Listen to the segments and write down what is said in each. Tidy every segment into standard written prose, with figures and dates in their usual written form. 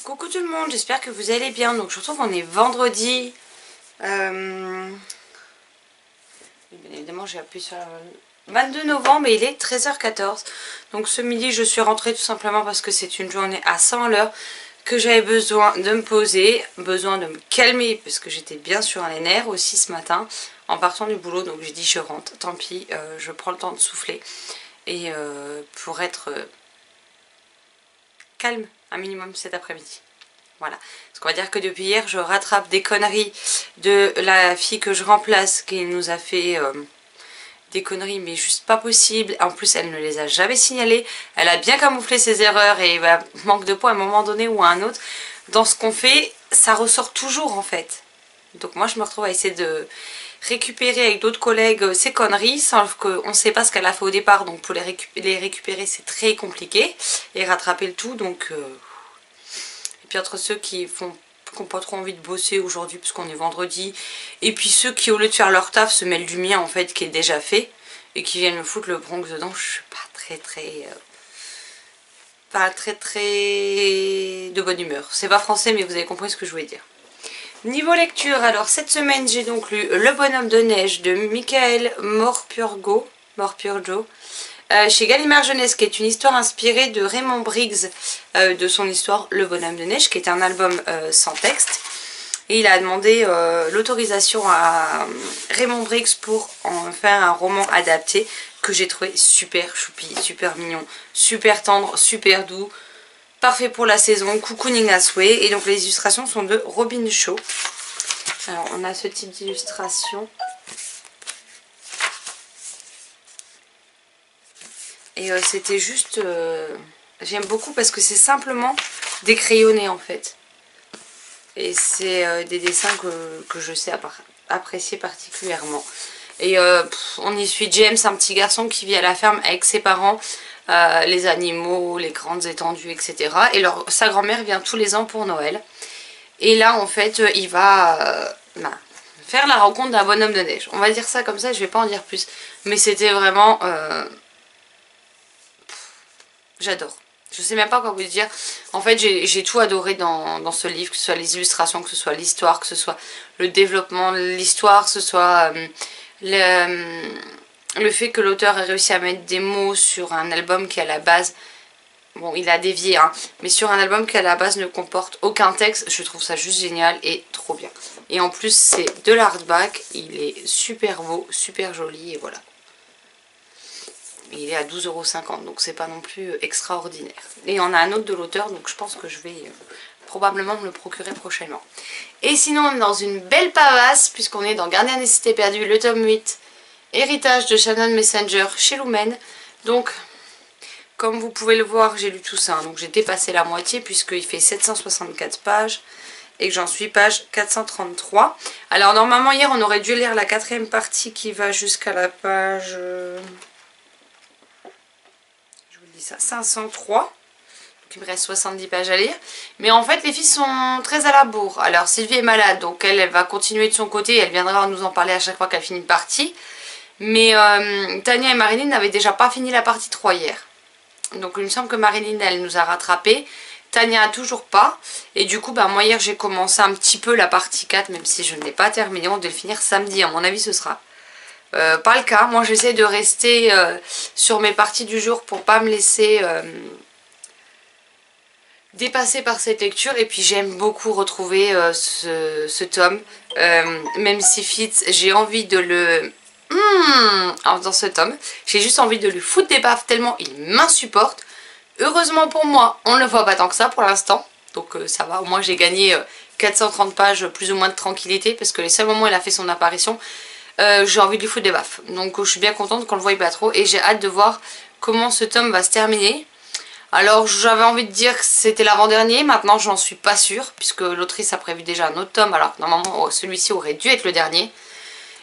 Coucou tout le monde, j'espère que vous allez bien. Donc je retrouve, on est vendredi. Bien évidemment j'ai appuyé sur le 22 novembre et il est 13h14. Donc ce midi je suis rentrée tout simplement parce que c'est une journée à 100 à l'heure, que j'avais besoin de me poser, besoin de me calmer parce que j'étais bien sur les nerfs aussi ce matin en partant du boulot. Donc j'ai dit je rentre, tant pis, je prends le temps de souffler et pour être calme un minimum cet après-midi. Voilà, parce qu'on va dire que depuis hier je rattrape des conneries de la fille que je remplace qui nous a fait des conneries mais juste pas possible. En plus elle ne les a jamais signalées, elle a bien camouflé ses erreurs et manque de poids à un moment donné ou à un autre. Dans ce qu'on fait, ça ressort toujours en fait. Donc moi je me retrouve à essayer de récupérer avec d'autres collègues ces conneries, sauf qu'on ne sait pas ce qu'elle a fait au départ, donc pour les récupérer c'est très compliqué et rattraper le tout. Donc et puis entre ceux qui n'ont pas trop envie de bosser aujourd'hui puisqu'on est vendredi, et puis ceux qui au lieu de faire leur taf se mêlent du mien en fait qui est déjà fait et qui viennent me foutre le Bronx dedans, je suis pas très de bonne humeur. C'est pas français mais vous avez compris ce que je voulais dire. Niveau lecture, alors cette semaine j'ai donc lu Le Bonhomme de Neige de Michael Morpurgo, chez Gallimard Jeunesse, qui est une histoire inspirée de Raymond Briggs, de son histoire Le Bonhomme de Neige, qui est un album sans texte. Et il a demandé l'autorisation à Raymond Briggs pour en faire un roman adapté, que j'ai trouvé super choupi, super mignon, super tendre, super doux, parfait pour la saison, cocooning à souhait. Et donc les illustrations sont de Robin Shaw. Alors on a ce type d'illustration. Et c'était juste... j'aime beaucoup parce que c'est simplement décrayonné en fait. Et c'est des dessins que je sais apprécier particulièrement. Et on y suit James, un petit garçon qui vit à la ferme avec ses parents, les animaux, les grandes étendues, etc. Et sa grand-mère vient tous les ans pour Noël. Et là en fait il va faire la rencontre d'un bonhomme de neige. On va dire ça comme ça, je vais pas en dire plus. Mais c'était vraiment... j'adore. Je sais même pas quoi vous dire. En fait, j'ai tout adoré dans ce livre, que ce soit les illustrations, que ce soit l'histoire, que ce soit le développement de l'histoire, que ce soit le fait que l'auteur ait réussi à mettre des mots sur un album qui à la base... Bon, il a dévié, hein, mais sur un album qui à la base ne comporte aucun texte, je trouve ça juste génial et trop bien. Et en plus, c'est de l'hardback, il est super beau, super joli, et voilà. Il est à 12,50 €, donc c'est pas non plus extraordinaire. Et on a un autre de l'auteur, donc je pense que je vais probablement me le procurer prochainement. Et sinon, on est dans une belle pavasse, puisqu'on est dans Gardien des Cités Perdues, le tome 8, Héritage de Shannon Messenger chez Lumen. Donc, comme vous pouvez le voir, j'ai lu tout ça, hein, donc j'ai dépassé la moitié, puisqu'il fait 764 pages, et que j'en suis page 433. Alors normalement, hier, on aurait dû lire la 4e partie qui va jusqu'à la page... 503, donc il me reste 70 pages à lire, mais en fait les filles sont très à la bourre. Alors Sylvie est malade, donc elle va continuer de son côté, elle viendra nous en parler à chaque fois qu'elle finit une partie, mais Tania et Marilyn n'avaient déjà pas fini la partie 3 hier, donc il me semble que Marilyn elle nous a rattrapé, Tania a toujours pas, et du coup moi hier j'ai commencé un petit peu la partie 4, même si je ne l'ai pas terminée. On doit le finir samedi, à mon avis ce sera pas le cas. Moi j'essaie de rester sur mes parties du jour pour pas me laisser dépasser par cette lecture. Et puis j'aime beaucoup retrouver ce tome, même si Fitz, j'ai envie de le... dans ce tome, j'ai juste envie de lui foutre des baffes tellement il m'insupporte. Heureusement pour moi, on ne le voit pas tant que ça pour l'instant, donc ça va, au moins j'ai gagné 430 pages plus ou moins de tranquillité, parce que les seuls moments où il a fait son apparition, j'ai envie de lui foutre des baffes. Donc je suis bien contente qu'on le voie pas trop, et j'ai hâte de voir comment ce tome va se terminer. Alors j'avais envie de dire que c'était l'avant-dernier, maintenant j'en suis pas sûre, puisque l'autrice a prévu déjà un autre tome, alors que normalement celui-ci aurait dû être le dernier.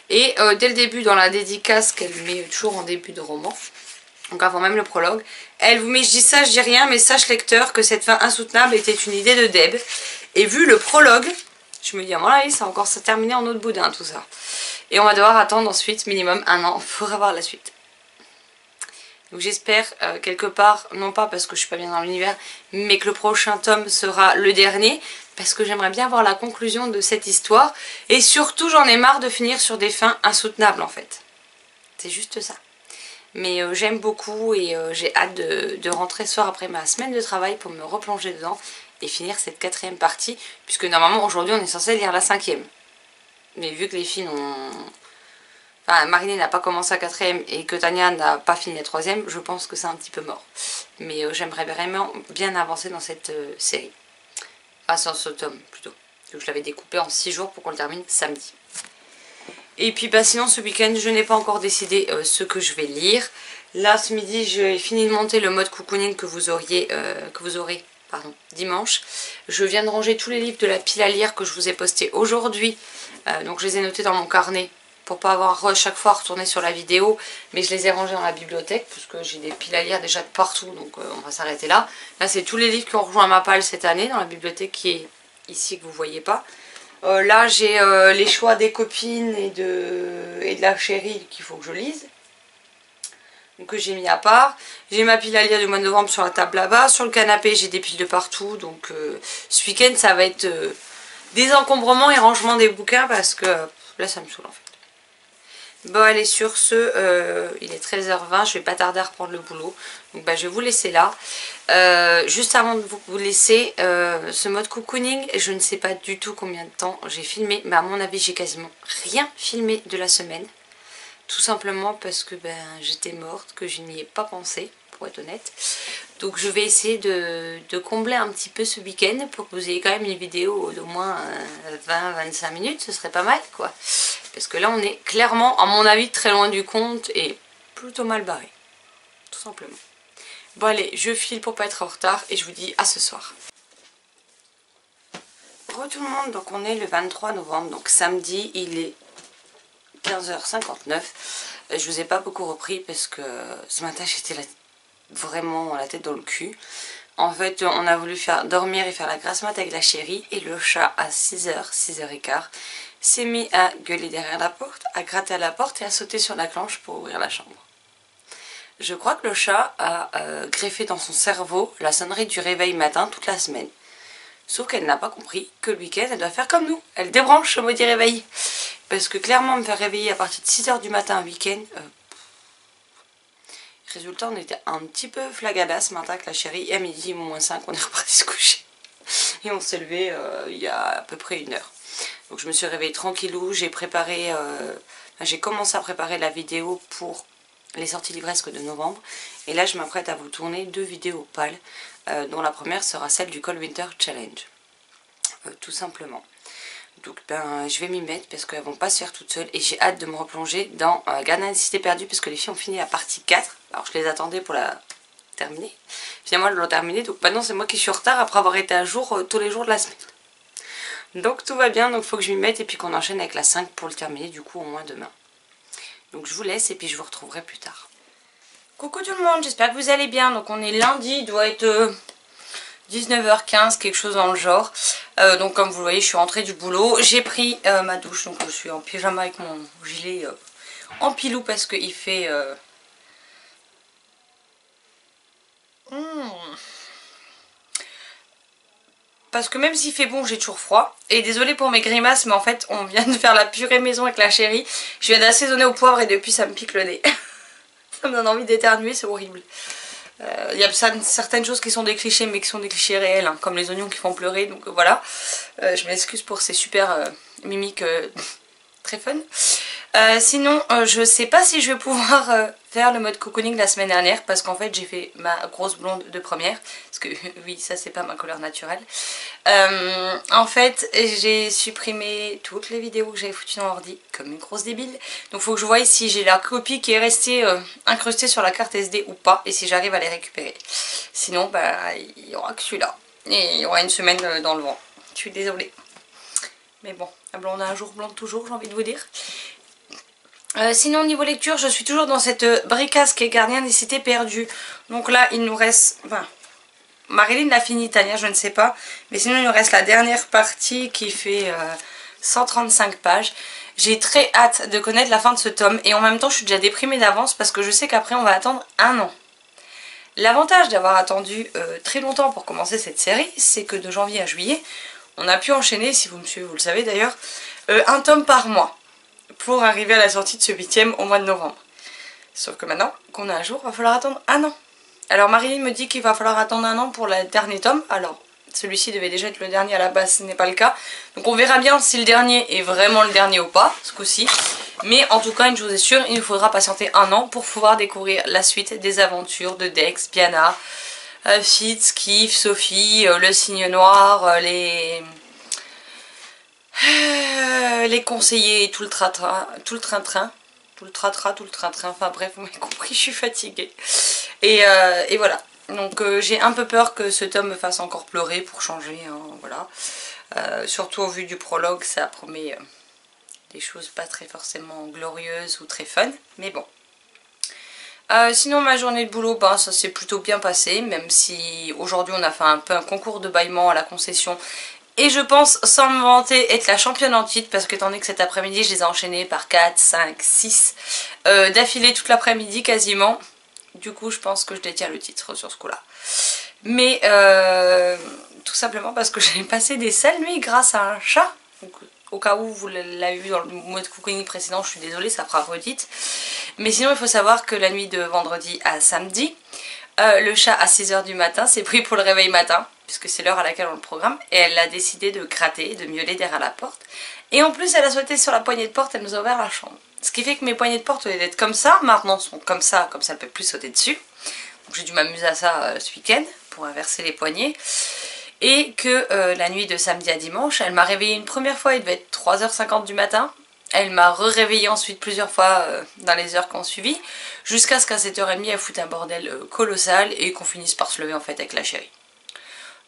Et dès le début, dans la dédicace qu'elle met toujours en début de roman, donc avant même le prologue, elle vous met: je dis ça, je dis rien, mais sache lecteur que cette fin insoutenable était une idée de Deb. Et vu le prologue, je me dis à mon avis ça va encore se terminer en autre boudin tout ça. Et on va devoir attendre ensuite minimum 1 an pour avoir la suite. Donc j'espère quelque part, non pas parce que je suis pas bien dans l'univers, mais que le prochain tome sera le dernier, parce que j'aimerais bien voir la conclusion de cette histoire. Et surtout j'en ai marre de finir sur des fins insoutenables en fait. C'est juste ça. Mais j'aime beaucoup et j'ai hâte de rentrer ce soir après ma semaine de travail pour me replonger dedans et finir cette 4e partie, puisque normalement aujourd'hui on est censé lire la 5e. Mais vu que les filles n'ont... Enfin, Marilyn n'a pas commencé la 4e et que Tania n'a pas fini la 3e, je pense que c'est un petit peu mort. Mais j'aimerais vraiment bien avancer dans cette série. Enfin, dans ce tome plutôt. Je l'avais découpé en 6 jours pour qu'on le termine samedi. Et puis bah, sinon ce week-end je n'ai pas encore décidé ce que je vais lire. Là ce midi j'ai fini de monter le mode cocooning que vous aurez dimanche. Je viens de ranger tous les livres de la pile à lire que je vous ai posté aujourd'hui. Donc je les ai notés dans mon carnet pour pas avoir chaque fois à retourner sur la vidéo. Mais je les ai rangés dans la bibliothèque parce que j'ai des piles à lire déjà de partout. Donc on va s'arrêter là. Là c'est tous les livres qui ont rejoint ma palle cette année dans la bibliothèque qui est ici que vous voyez pas. Là j'ai les choix des copines et de la chérie qu'il faut que je lise. Donc que j'ai mis à part. J'ai ma pile à lire du mois de novembre sur la table là-bas. Sur le canapé j'ai des piles de partout. Donc ce week-end ça va être des encombrements et rangement des bouquins parce que là ça me saoule en fait. Bon allez sur ce, il est 13h20, je vais pas tarder à reprendre le boulot. Donc bah, je vais vous laisser là. Juste avant de vous laisser, ce mode cocooning, je ne sais pas du tout combien de temps j'ai filmé. Mais à mon avis j'ai quasiment rien filmé de la semaine. Tout simplement parce que ben, j'étais morte, que je n'y ai pas pensé, pour être honnête. Donc je vais essayer de combler un petit peu ce week-end pour que vous ayez quand même une vidéo d'au moins 20-25 minutes, ce serait pas mal quoi. Parce que là on est clairement, à mon avis, très loin du compte et plutôt mal barré. Tout simplement. Bon allez, je file pour pas être en retard et je vous dis à ce soir. Bonjour tout le monde, donc on est le 23 novembre, donc samedi, il est 15h59. Je vous ai pas beaucoup repris parce que ce matin j'étais vraiment la tête dans le cul. En fait on a voulu faire dormir et faire la grasse mat avec la chérie et le chat à 6h, 6h15 s'est mis à gueuler derrière la porte, à gratter à la porte et à sauter sur la planche pour ouvrir la chambre. Je crois que le chat a greffé dans son cerveau la sonnerie du réveil matin toute la semaine. Sauf qu'elle n'a pas compris que le week-end elle doit faire comme nous, elle débranche le maudit réveil. Parce que clairement me faire réveiller à partir de 6h du matin un week-end, résultat on était un petit peu flagada ce matin avec la chérie et à midi -5 on est reparti se coucher. Et on s'est levé il y a à peu près 1 heure. Donc je me suis réveillée tranquillou, j'ai préparé, j'ai commencé à préparer la vidéo pour les sorties livresques de novembre. Et là je m'apprête à vous tourner 2 vidéos pâles, dont la première sera celle du Cold Winter Challenge. Tout simplement. Donc ben je vais m'y mettre parce qu'elles vont pas se faire toutes seules et j'ai hâte de me replonger dans Gardien des Cités Perdues parce que les filles ont fini la partie 4. Alors je les attendais pour la terminer. Finalement elles l'ont terminée, donc maintenant c'est moi qui suis en retard après avoir été à jour tous les jours de la semaine. Donc tout va bien, donc il faut que je m'y mette et puis qu'on enchaîne avec la 5 pour le terminer du coup au moins demain. Donc je vous laisse et puis je vous retrouverai plus tard. Coucou tout le monde, j'espère que vous allez bien. Donc on est lundi, il doit être 19h15, quelque chose dans le genre. Donc comme vous le voyez je suis rentrée du boulot. J'ai pris ma douche, donc je suis en pyjama avec mon gilet en pilou parce qu'il fait... Parce que même s'il fait bon, j'ai toujours froid. Et désolée pour mes grimaces, mais en fait, on vient de faire la purée maison avec la chérie. Je viens d'assaisonner au poivre et depuis, ça me pique le nez. Ça me donne envie d'éternuer, c'est horrible. Il y a certaines choses qui sont des clichés, mais qui sont des clichés réels, hein, comme les oignons qui font pleurer. Donc voilà, je m'excuse pour ces super mimiques très fun. Sinon, je sais pas si je vais pouvoir faire le mode cocooning la semaine dernière parce qu'en fait j'ai fait ma grosse blonde de première. Parce que oui, ça c'est pas ma couleur naturelle. En fait, j'ai supprimé toutes les vidéos que j'avais foutues dans l'ordi comme une grosse débile. Donc il faut que je voie si j'ai la copie qui est restée incrustée sur la carte SD ou pas et si j'arrive à les récupérer. Sinon, bah, il y aura que celui-là. Et il y aura une semaine dans le vent. Je suis désolée. Mais bon, la blonde a un jour, blonde toujours, j'ai envie de vous dire. Sinon niveau lecture je suis toujours dans cette bricasse qui est Gardien des Cités Perdues. Donc là il nous reste, enfin Marilyn l'a fini, Tania je ne sais pas. Mais sinon il nous reste la dernière partie qui fait 135 pages. J'ai très hâte de connaître la fin de ce tome et en même temps je suis déjà déprimée d'avance parce que je sais qu'après on va attendre 1 an. L'avantage d'avoir attendu très longtemps pour commencer cette série, c'est que de janvier à juillet, on a pu enchaîner, si vous me suivez vous le savez d'ailleurs, un tome par mois pour arriver à la sortie de ce 8e au mois de novembre. Sauf que maintenant qu'on est à jour, il va falloir attendre 1 an. Alors Marilyn me dit qu'il va falloir attendre 1 an pour le dernier tome. Alors celui-ci devait déjà être le dernier à la base, ce n'est pas le cas. Donc on verra bien si le dernier est vraiment le dernier ou pas, ce coup-ci. Mais en tout cas, une chose est sûre, il nous faudra patienter 1 an pour pouvoir découvrir la suite des aventures de Dex, Biana, Fitz, Kif, Sophie, le Cygne Noir, les conseillers et tout le train-train, enfin bref, vous m'avez compris, je suis fatiguée. Et voilà, donc j'ai un peu peur que ce tome me fasse encore pleurer pour changer, hein, voilà. Surtout au vu du prologue, ça promet des choses pas très forcément glorieuses ou très fun, mais bon. Sinon ma journée de boulot, bah, ça s'est plutôt bien passé, même si aujourd'hui on a fait un peu un concours de bâillement à la concession. Et je pense, sans me vanter, être la championne en titre, parce que étant donné que cet après-midi je les ai enchaînés par 4, 5, 6 d'affilée toute l'après-midi quasiment. Du coup je pense que je détiens le titre sur ce coup-là. Mais tout simplement parce que j'ai passé des sales nuits grâce à un chat. Donc, au cas où vous l'avez vu dans le mode cocooning précédent, je suis désolée, ça fera redite. Mais sinon il faut savoir que la nuit de vendredi à samedi, le chat à 6 h du matin s'est pris pour le réveil matin, puisque c'est l'heure à laquelle on le programme, et elle a décidé de gratter, de miauler derrière la porte. Et en plus elle a sauté sur la poignée de porte, elle nous a ouvert la chambre. Ce qui fait que mes poignées de porte, au lieu d'être comme ça, maintenant sont comme ça elle ne peut plus sauter dessus. Donc j'ai dû m'amuser à ça ce week-end, pour inverser les poignées. Et que la nuit de samedi à dimanche, elle m'a réveillée une première fois, il devait être 3 h 50 du matin. Elle m'a réveillée ensuite plusieurs fois dans les heures qui ont suivi, jusqu'à ce qu'à 7 h 30 elle foute un bordel colossal et qu'on finisse par se lever en fait avec la chérie.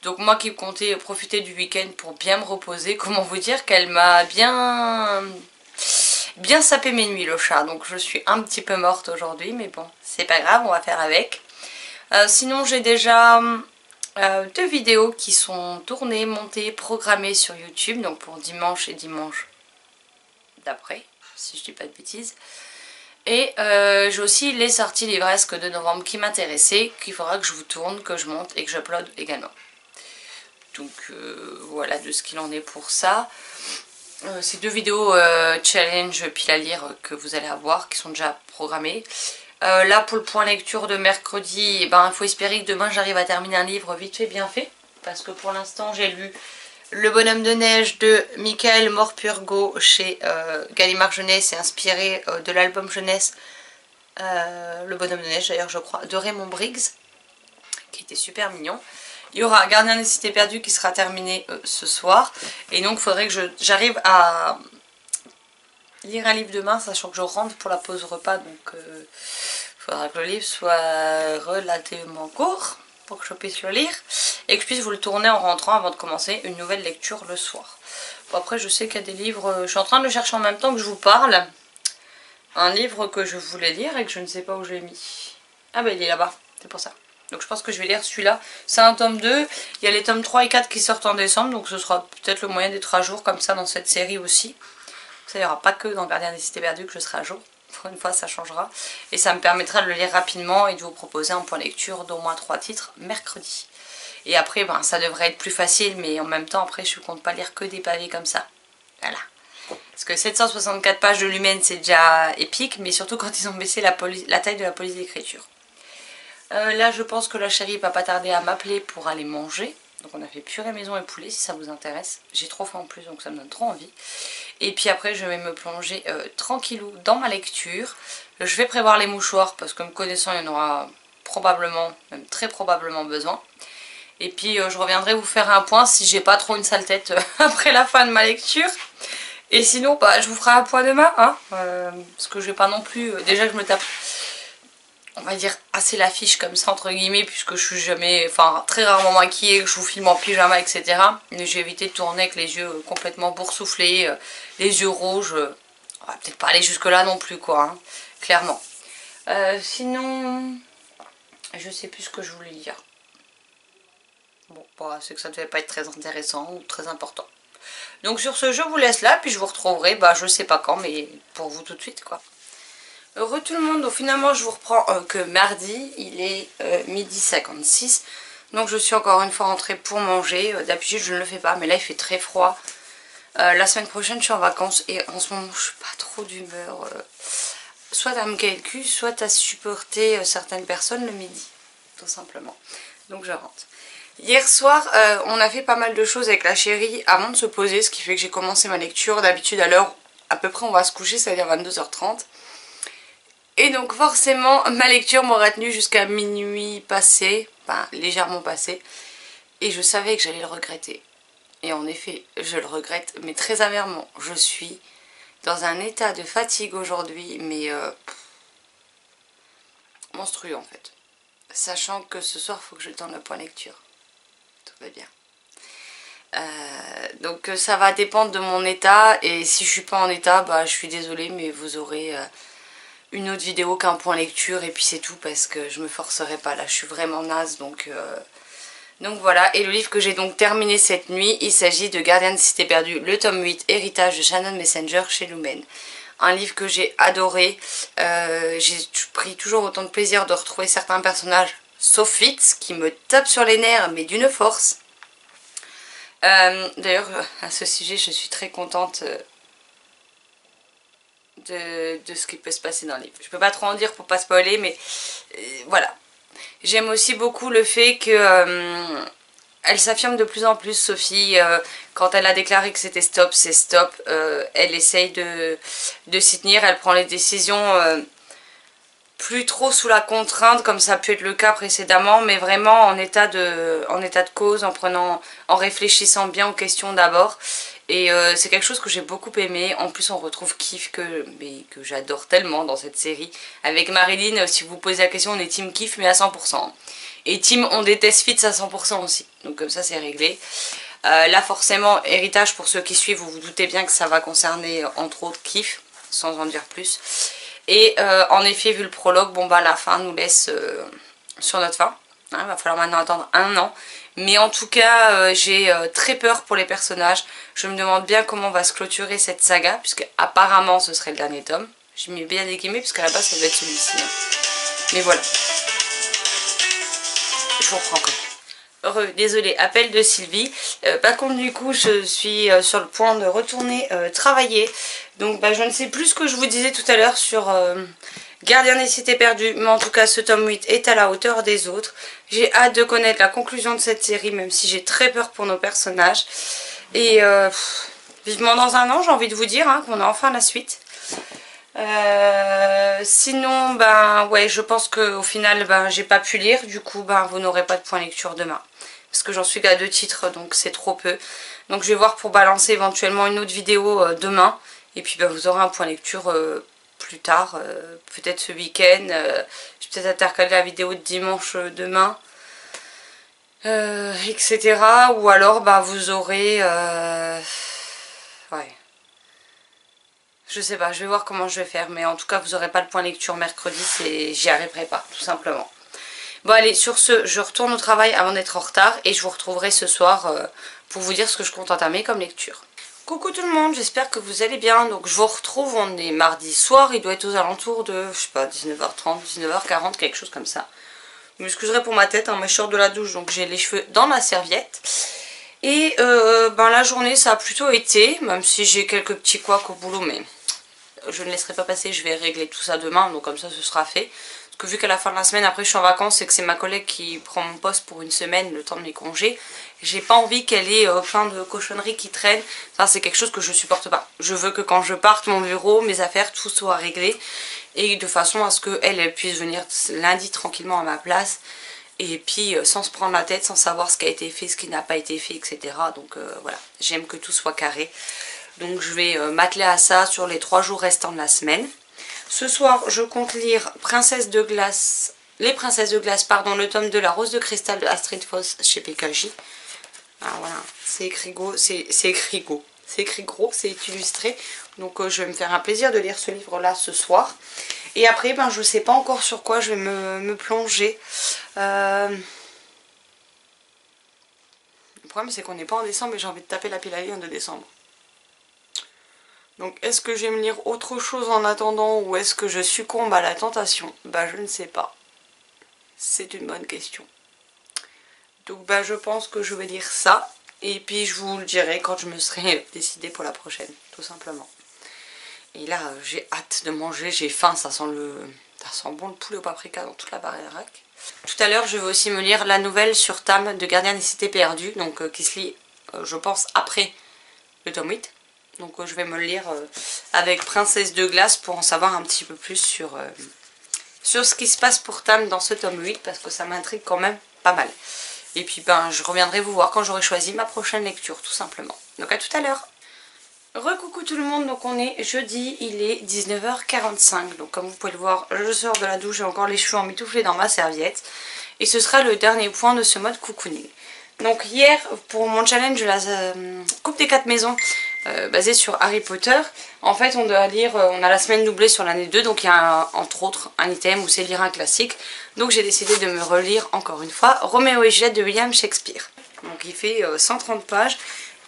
Donc moi qui comptais profiter du week-end pour bien me reposer, comment vous dire qu'elle m'a bien sapé mes nuits le chat. Donc je suis un petit peu morte aujourd'hui, mais bon, c'est pas grave, on va faire avec. Sinon j'ai déjà 2 vidéos qui sont tournées, montées, programmées sur YouTube, donc pour dimanche et dimanche d'après, si je dis pas de bêtises. Et j'ai aussi les sorties livresques de novembre qui m'intéressaient, qu'il faudra que je vous tourne, que je monte et que j'upload également. Donc voilà de ce qu'il en est pour ça. Ces 2 vidéos challenge pile à lire que vous allez avoir, qui sont déjà programmées. Là pour le point lecture de mercredi, eh ben, il faut espérer que demain j'arrive à terminer un livre vite fait bien fait. Parce que pour l'instant j'ai lu Le Bonhomme de Neige de Michael Morpurgo chez Gallimard Jeunesse et inspiré de l'album jeunesse Le Bonhomme de Neige d'ailleurs je crois, de Raymond Briggs, qui était super mignon. Il y aura Gardien des Cités Perdues qui sera terminé ce soir. Et donc il faudrait que j'arrive à lire un livre demain, sachant que je rentre pour la pause repas, donc il faudra que le livre soit relativement court pour que je puisse le lire et que je puisse vous le tourner en rentrant avant de commencer une nouvelle lecture le soir. Bon, après je sais qu'il y a des livres, je suis en train de le chercher en même temps que je vous parle, un livre que je voulais lire et que je ne sais pas où je l'ai mis. Ah bah il est là-bas, c'est pour ça. Donc je pense que je vais lire celui-là. C'est un tome 2, il y a les tomes 3 et 4 qui sortent en décembre, donc ce sera peut-être le moyen d'être à jour comme ça dans cette série aussi. Ça, il n'y aura pas que dans Gardien des Cités Perdues que je serai à jour. Pour une fois, ça changera. Et ça me permettra de le lire rapidement et de vous proposer un point lecture d'au moins 3 titres mercredi. Et après, ben, ça devrait être plus facile, mais en même temps, après, je ne compte pas lire que des pavés comme ça. Voilà. Parce que 764 pages de Lumen, c'est déjà épique, mais surtout quand ils ont baissé la taille de la police d'écriture. Là, je pense que la chérie va pas tarder à m'appeler pour aller manger. Donc on a fait purée maison et poulet si ça vous intéresse. J'ai trop faim en plus, donc ça me donne trop envie. Et puis après je vais me plonger tranquillou dans ma lecture. Je vais prévoir les mouchoirs parce que me connaissant il y en aura probablement, même très probablement besoin. Et puis je reviendrai vous faire un point si j'ai pas trop une sale tête après la fin de ma lecture. Et sinon bah, je vous ferai un point demain, hein, parce que je vais pas non plus, déjà je me tape, on va dire assez l'affiche comme ça entre guillemets, puisque je suis jamais, enfin très rarement maquillée, que je vous filme en pyjama etc. Mais j'ai évité de tourner avec les yeux complètement boursouflés, les yeux rouges. On va peut-être pas aller jusque là non plus quoi, hein, clairement. Sinon, je sais plus ce que je voulais dire. Bon, bah, c'est que ça devait pas être très intéressant ou très important. Donc sur ce, je vous laisse là, puis je vous retrouverai, bah je sais pas quand, mais pour vous tout de suite quoi. Heureux tout le monde, donc finalement je vous reprends que mardi, il est midi 56. Donc je suis encore une fois rentrée pour manger. D'habitude je ne le fais pas, mais là il fait très froid. La semaine prochaine je suis en vacances et en ce moment je suis pas trop d'humeur. Soit à me caler le cul, soit à supporter certaines personnes le midi, tout simplement. Donc je rentre. Hier soir on a fait pas mal de choses avec la chérie avant de se poser, ce qui fait que j'ai commencé ma lecture. D'habitude à l'heure à peu près on va se coucher, c'est-à-dire 22h30. Et donc forcément ma lecture m'aura tenue jusqu'à minuit passé, enfin légèrement passé. Et je savais que j'allais le regretter. Et en effet je le regrette, mais très amèrement. Je suis dans un état de fatigue aujourd'hui, mais monstrueux en fait. Sachant que ce soir il faut que je tende le point lecture. Tout va bien. Donc ça va dépendre de mon état. Et si je suis pas en état, bah je suis désolée, mais vous aurez... une autre vidéo qu'un point lecture et puis c'est tout parce que je me forcerai pas là, je suis vraiment naze donc voilà. Et le livre que j'ai donc terminé cette nuit, il s'agit de Gardien des Cités Perdues, le tome 8, Héritage de Shannon Messenger chez Lumen. Un livre que j'ai adoré, j'ai pris toujours autant de plaisir de retrouver certains personnages, sauf Fitz qui me tape sur les nerfs mais d'une force. D'ailleurs à ce sujet je suis très contente de ce qui peut se passer dans le livre. Je peux pas trop en dire pour pas spoiler, mais voilà. J'aime aussi beaucoup le fait que elle s'affirme de plus en plus, Sophie. Quand elle a déclaré que c'était stop, c'est stop. Elle essaye de s'y tenir, elle prend les décisions plus trop sous la contrainte comme ça a pu être le cas précédemment, mais vraiment en état de cause, en réfléchissant bien aux questions d'abord. Et c'est quelque chose que j'ai beaucoup aimé. En plus on retrouve Kif que j'adore tellement dans cette série. Avec Marilyn, si vous vous posez la question, on est team Kif mais à 100%. Et team on déteste Fitz à 100% aussi. Donc comme ça c'est réglé. Là forcément, héritage pour ceux qui suivent, vous vous doutez bien que ça va concerner entre autres Kif, sans en dire plus. Et en effet vu le prologue, bon bah la fin nous laisse sur notre fin. Il va falloir maintenant attendre 1 an. Mais en tout cas, j'ai très peur pour les personnages. Je me demande bien comment va se clôturer cette saga, puisque apparemment ce serait le dernier tome. J'ai mis bien des guillemets, puisqu'à la base ça doit être celui-ci. Mais voilà. Je vous reprends quand même. Désolée, appel de Sylvie. Par contre du coup je suis sur le point de retourner travailler. Donc bah, je ne sais plus ce que je vous disais tout à l'heure sur Gardien des Cités Perdues. Mais en tout cas ce tome 8 est à la hauteur des autres. J'ai hâte de connaître la conclusion de cette série, même si j'ai très peur pour nos personnages. Et vivement dans 1 an, j'ai envie de vous dire qu'on a enfin la suite. Sinon, ben ouais, je pense qu'au final, ben j'ai pas pu lire. Du coup, ben vous n'aurez pas de point lecture demain. Parce que j'en suis qu'à 2 titres, donc c'est trop peu. Donc je vais voir pour balancer éventuellement une autre vidéo demain. Et puis ben, vous aurez un point lecture plus tard, peut-être ce week-end. Je vais peut-être intercaler la vidéo de dimanche demain. Etc. Ou alors bah, vous aurez... ouais. Je sais pas, je vais voir comment je vais faire. Mais en tout cas, vous n'aurez pas le point lecture mercredi. J'y arriverai pas, tout simplement. Bon allez, sur ce, je retourne au travail avant d'être en retard. Et je vous retrouverai ce soir pour vous dire ce que je compte entamer comme lecture. Coucou tout le monde, j'espère que vous allez bien. Donc je vous retrouve, on est mardi soir. Il doit être aux alentours de, je sais pas, 19h30, 19h40, quelque chose comme ça. Je m'excuserai pour ma tête, moi je sors de la douche donc j'ai les cheveux dans ma serviette. Et ben la journée ça a plutôt été, même si j'ai quelques petits couacs au boulot, mais je ne laisserai pas passer, je vais régler tout ça demain, donc comme ça ce sera fait. Parce que vu qu'à la fin de la semaine après je suis en vacances et que c'est ma collègue qui prend mon poste pour 1 semaine, le temps de mes congés, j'ai pas envie qu'elle ait plein de cochonneries qui traînent. Ça c'est quelque chose que je supporte pas. Je veux que quand je parte, mon bureau, mes affaires, tout soit réglé. Et de façon à ce qu'elle puisse venir lundi tranquillement à ma place. Et puis sans se prendre la tête, sans savoir ce qui a été fait, ce qui n'a pas été fait, etc. Donc voilà, j'aime que tout soit carré. Donc je vais m'atteler à ça sur les 3 jours restants de la semaine. Ce soir, je compte lire Les Princesses de Glace, pardon, le tome de La Rose de Cristal de Astrid Foss chez PKJ. Alors voilà, c'est écrit gros, c'est écrit gros, c'est illustré. Donc je vais me faire un plaisir de lire ce livre-là ce soir. Et après, ben, je ne sais pas encore sur quoi je vais me plonger. problème c'est qu'on n'est pas en décembre et j'ai envie de taper la pile à lire de décembre. Donc est-ce que je vais me lire autre chose en attendant ou est-ce que je succombe à la tentation? Bah je ne sais pas. C'est une bonne question. Donc bah je pense que je vais lire ça. Et puis je vous le dirai quand je me serai décidée pour la prochaine, tout simplement. Et là j'ai hâte de manger, j'ai faim, ça sent bon le poulet au paprika dans toute la baraque. Tout à l'heure je vais aussi me lire la nouvelle sur Tam de Gardien des Cités Perdues, donc qui se lit je pense après le tome 8. Donc je vais me le lire avec Princesse de Glace pour en savoir un petit peu plus sur ce qui se passe pour Tam dans ce tome 8 parce que ça m'intrigue quand même pas mal. Et puis ben je reviendrai vous voir quand j'aurai choisi ma prochaine lecture tout simplement. Donc à tout à l'heure. Recoucou tout le monde, donc on est jeudi, il est 19h45. Donc comme vous pouvez le voir, je sors de la douche, j'ai encore les cheveux emmitouflés dans ma serviette. Et ce sera le dernier point de ce mode cocooning. Donc hier, pour mon challenge de la Coupe des 4 maisons, basé sur Harry Potter, en fait on doit lire, on a la semaine doublée sur l'année 2, donc il y a entre autres un item où c'est lire un classique. Donc j'ai décidé de me relire encore une fois Roméo et Juliette de William Shakespeare. Donc il fait 130 pages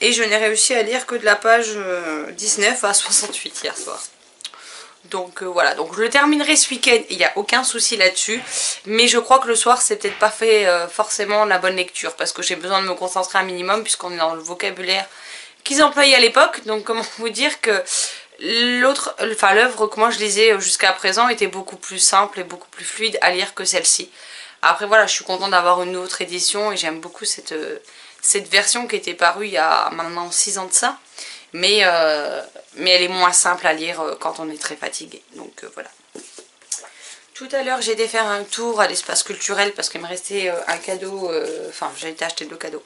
et je n'ai réussi à lire que de la page 19 à 68 hier soir. Donc voilà, donc je le terminerai ce week-end, il n'y a aucun souci là-dessus. Mais je crois que le soir c'est peut-être pas fait forcément la bonne lecture parce que j'ai besoin de me concentrer un minimum puisqu'on est dans le vocabulaire qu'ils employaient à l'époque. Donc comment vous dire que l'œuvre que moi je lisais jusqu'à présent était beaucoup plus simple et beaucoup plus fluide à lire que celle-ci. Après voilà, je suis contente d'avoir une autre édition et j'aime beaucoup cette version qui était parue il y a maintenant 6 ans de ça. Mais elle est moins simple à lire quand on est très fatigué. Donc voilà. Tout à l'heure j'ai été faire un tour à l'espace culturel parce qu'il me restait un cadeau, enfin j'ai été acheter 2 cadeaux.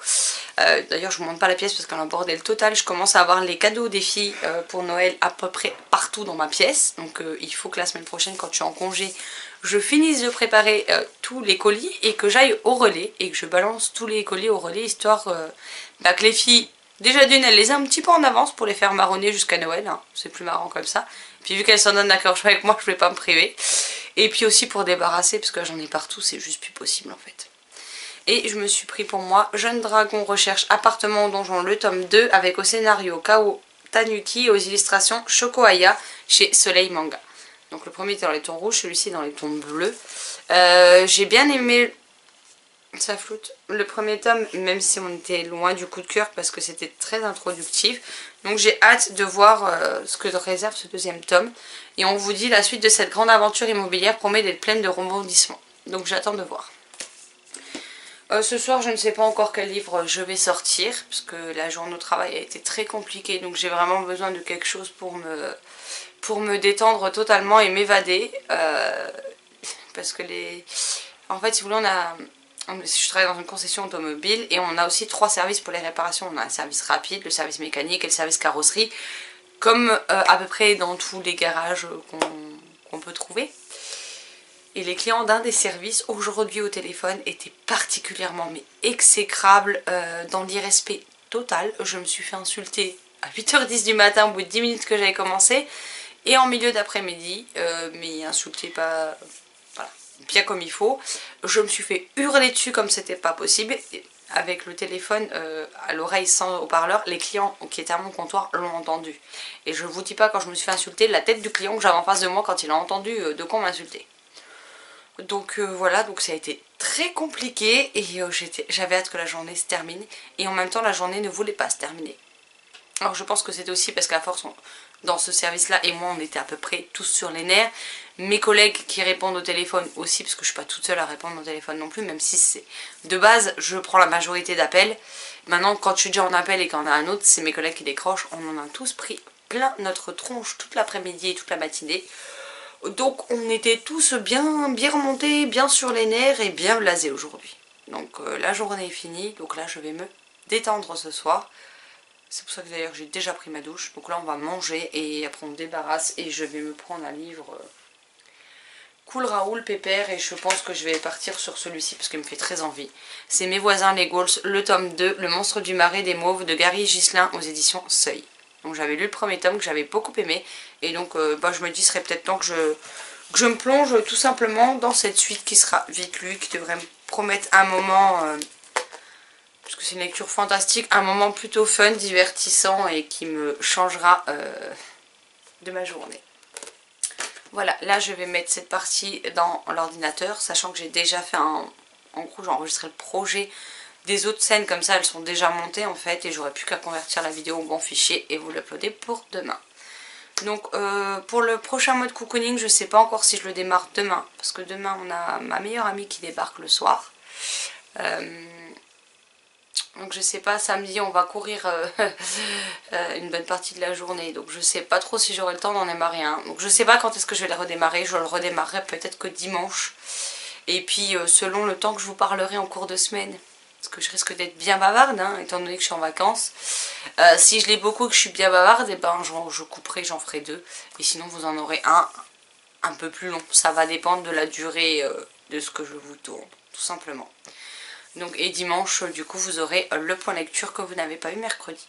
D'ailleurs je vous montre pas la pièce parce qu'elle a un bordel total. Je commence à avoir les cadeaux des filles pour Noël à peu près partout dans ma pièce. Donc il faut que la semaine prochaine quand je suis en congé, je finisse de préparer tous les colis et que j'aille au relais et que je balance tous les colis au relais histoire que les filles... Déjà d'une, elle les a un petit peu en avance pour les faire marronner jusqu'à Noël, hein. C'est plus marrant comme ça. Puis vu qu'elle s'en donne à cœur joie avec moi, je vais pas me priver. Et puis aussi pour débarrasser, parce que j'en ai partout, c'est juste plus possible en fait. Et je me suis pris pour moi Jeune Dragon recherche appartement au donjon, le tome 2, avec au scénario Kao Tanuki et aux illustrations Shoko Aya chez Soleil Manga. Donc le premier était dans les tons rouges, celui-ci dans les tons bleus. J'ai bien aimé... Ça floute. Le premier tome, même si on était loin du coup de cœur parce que c'était très introductif. Donc j'ai hâte de voir ce que réserve ce deuxième tome. Et on vous dit la suite de cette grande aventure immobilière promet d'être pleine de rebondissements. Donc j'attends de voir. Ce soir je ne sais pas encore quel livre je vais sortir. Parce que la journée au travail a été très compliquée. Donc j'ai vraiment besoin de quelque chose pour me détendre totalement et m'évader. Parce que en fait si vous voulez je travaille dans une concession automobile et on a aussi 3 services pour les réparations. On a un service rapide, le service mécanique et le service carrosserie, comme à peu près dans tous les garages qu'on peut trouver. Et les clients d'un des services aujourd'hui au téléphone étaient particulièrement exécrables, dans l'irrespect total. Je me suis fait insulter à 8h10 du matin au bout de 10 minutes que j'avais commencé et en milieu d'après-midi, mais insulté pas... bien comme il faut. Je me suis fait hurler dessus comme c'était pas possible. Avec le téléphone à l'oreille sans haut-parleur, les clients qui étaient à mon comptoir l'ont entendu. Et je vous dis pas quand je me suis fait insulter, la tête du client que j'avais en face de moi quand il a entendu de quoi m'insulter. Donc voilà, donc ça a été très compliqué et j'avais hâte que la journée se termine. Et en même temps la journée ne voulait pas se terminer. Alors je pense que c'était aussi parce qu'à force, dans ce service-là, et moi on était à peu près tous sur les nerfs. Mes collègues qui répondent au téléphone aussi, parce que je suis pas toute seule à répondre au téléphone non plus, même si c'est de base, je prends la majorité d'appels. Maintenant, quand je suis déjà en appel et qu'il y en a un autre, c'est mes collègues qui décrochent. On en a tous pris plein notre tronche toute l'après-midi et toute la matinée. Donc on était tous bien remontés, bien sur les nerfs et bien blasés aujourd'hui. Donc la journée est finie, donc là je vais me détendre ce soir. C'est pour ça que d'ailleurs j'ai déjà pris ma douche. Donc là on va manger et après on débarrasse et je vais me prendre un livre Cool Raoul Pépère et je pense que je vais partir sur celui-ci parce qu'il me fait très envie. C'est Mes voisins les Ghouls, le tome 2, Le monstre du marais des mauves de Gary Ghislain aux éditions Seuil. Donc j'avais lu le premier tome que j'avais beaucoup aimé et donc je me dis ce serait peut-être temps que je me plonge tout simplement dans cette suite qui sera vite lue, qui devrait me promettre un moment parce que c'est une lecture fantastique, un moment plutôt fun, divertissant et qui me changera de ma journée. Voilà, là je vais mettre cette partie dans l'ordinateur, sachant que j'ai déjà fait en gros j'ai enregistré le projet des autres scènes, comme ça elles sont déjà montées en fait, et j'aurai plus qu'à convertir la vidéo au bon fichier et vous l'uploader pour demain. Donc pour le prochain mode cocooning, je sais pas encore si je le démarre demain, parce que demain on a ma meilleure amie qui débarque le soir. Donc je sais pas, samedi on va courir une bonne partie de la journée, donc je sais pas trop si j'aurai le temps d'en démarrer un. Donc je sais pas quand est-ce que je vais le redémarrer, je le redémarrerai peut-être que dimanche. Et puis selon le temps que je vous parlerai en cours de semaine, parce que je risque d'être bien bavarde, hein, étant donné que je suis en vacances. Si je l'ai beaucoup et que je suis bien bavarde, et ben je couperai, j'en ferai 2. Et sinon vous en aurez un peu plus long, ça va dépendre de la durée de ce que je vous tourne, tout simplement. Donc, et dimanche, du coup, vous aurez le point lecture que vous n'avez pas eu mercredi.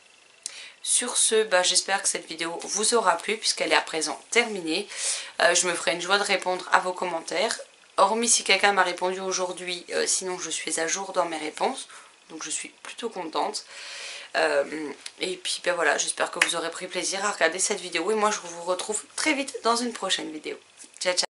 Sur ce, j'espère que cette vidéo vous aura plu puisqu'elle est à présent terminée. Je me ferai une joie de répondre à vos commentaires. Hormis si quelqu'un m'a répondu aujourd'hui, sinon je suis à jour dans mes réponses. Donc je suis plutôt contente. Et puis voilà, j'espère que vous aurez pris plaisir à regarder cette vidéo. Et moi je vous retrouve très vite dans une prochaine vidéo. Ciao ciao.